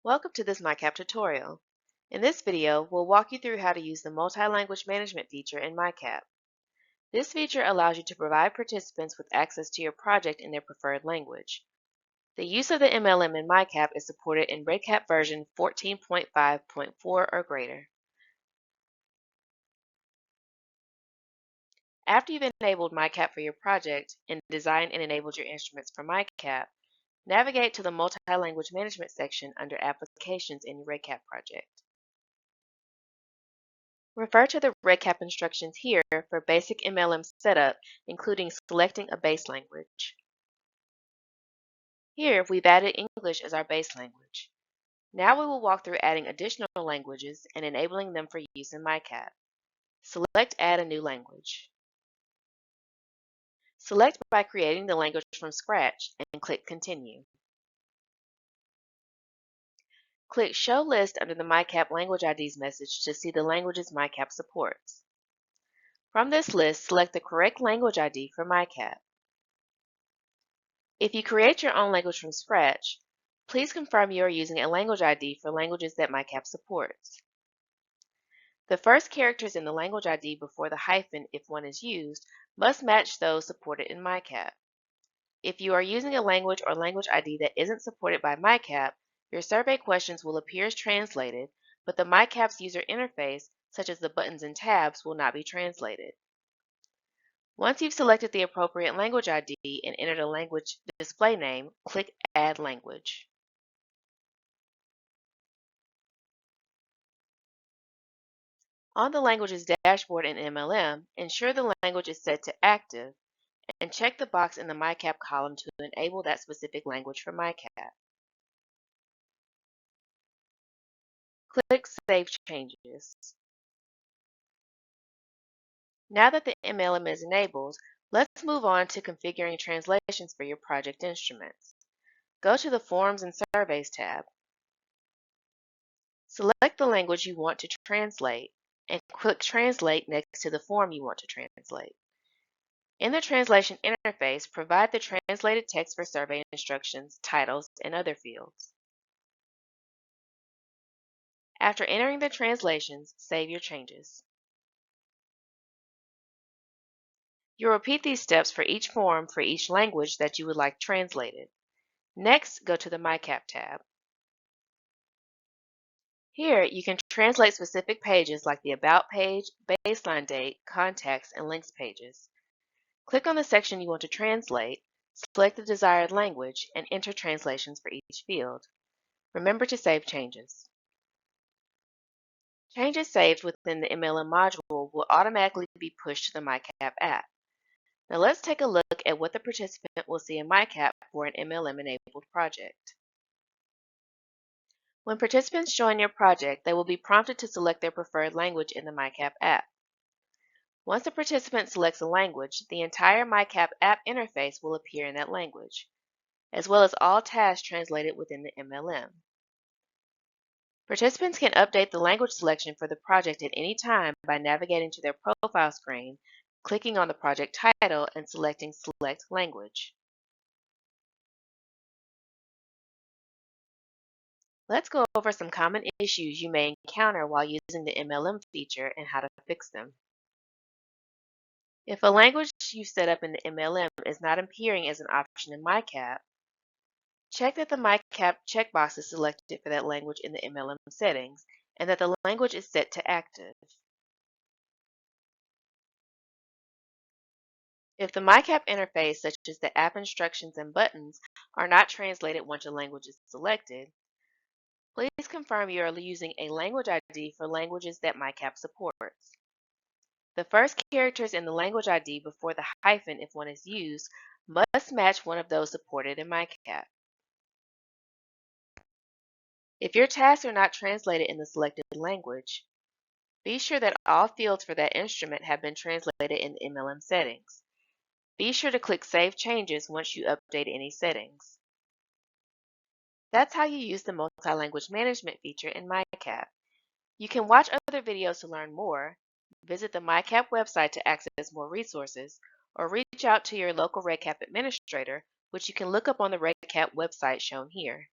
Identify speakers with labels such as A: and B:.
A: Welcome to this MyCap tutorial. In this video, we'll walk you through how to use the multi-language management feature in MyCap. This feature allows you to provide participants with access to your project in their preferred language. The use of the MLM in MyCap is supported in REDCap version 14.5.4 or greater. After you've enabled MyCap for your project and designed and enabled your instruments for MyCap, navigate to the multi-language management section under Applications in your REDCap project. Refer to the REDCap instructions here for basic MLM setup, including selecting a base language. Here, we've added English as our base language. Now we will walk through adding additional languages and enabling them for use in MyCap. Select Add a new language. Select by creating the language from scratch and click Continue. Click Show List under the MyCap Language IDs message to see the languages MyCap supports. From this list, select the correct language ID for MyCap. If you create your own language from scratch, please confirm you are using a language ID for languages that MyCap supports. The first characters in the language ID before the hyphen, if one is used, must match those supported in MyCap. If you are using a language or language ID that isn't supported by MyCap, your survey questions will appear as translated, but the MyCap's user interface, such as the buttons and tabs, will not be translated. Once you've selected the appropriate language ID and entered a language display name, click Add Language. On the Languages dashboard in MLM, ensure the language is set to Active and check the box in the MyCap column to enable that specific language for MyCap. Click Save Changes. Now that the MLM is enabled, let's move on to configuring translations for your project instruments. Go to the Forms and Surveys tab. Select the language you want to translate and click Translate next to the form you want to translate. In the translation interface, provide the translated text for survey instructions, titles, and other fields. After entering the translations, save your changes. You'll repeat these steps for each form for each language that you would like translated. Next, go to the MyCap tab. Here, you can translate specific pages like the About page, baseline date, contacts, and links pages. Click on the section you want to translate, select the desired language, and enter translations for each field. Remember to save changes. Changes saved within the MLM module will automatically be pushed to the MyCap app. Now let's take a look at what the participant will see in MyCap for an MLM-enabled project. When participants join your project, they will be prompted to select their preferred language in the MyCap app. Once a participant selects a language, the entire MyCap app interface will appear in that language, as well as all tasks translated within the MLM. Participants can update the language selection for the project at any time by navigating to their profile screen, clicking on the project title, and selecting Select Language. Let's go over some common issues you may encounter while using the MLM feature and how to fix them. If a language you set up in the MLM is not appearing as an option in MyCap, check that the MyCap checkbox is selected for that language in the MLM settings and that the language is set to active. If the MyCap interface, such as the app instructions and buttons, are not translated once a language is selected, please confirm you are using a language ID for languages that MyCap supports. The first characters in the language ID before the hyphen, if one is used, must match one of those supported in MyCap. If your tasks are not translated in the selected language, be sure that all fields for that instrument have been translated in the MLM settings. Be sure to click Save Changes once you update any settings. That's how you use the multi-language management feature in MyCap. You can watch other videos to learn more, visit the MyCap website to access more resources, or reach out to your local REDCap administrator, which you can look up on the REDCap website shown here.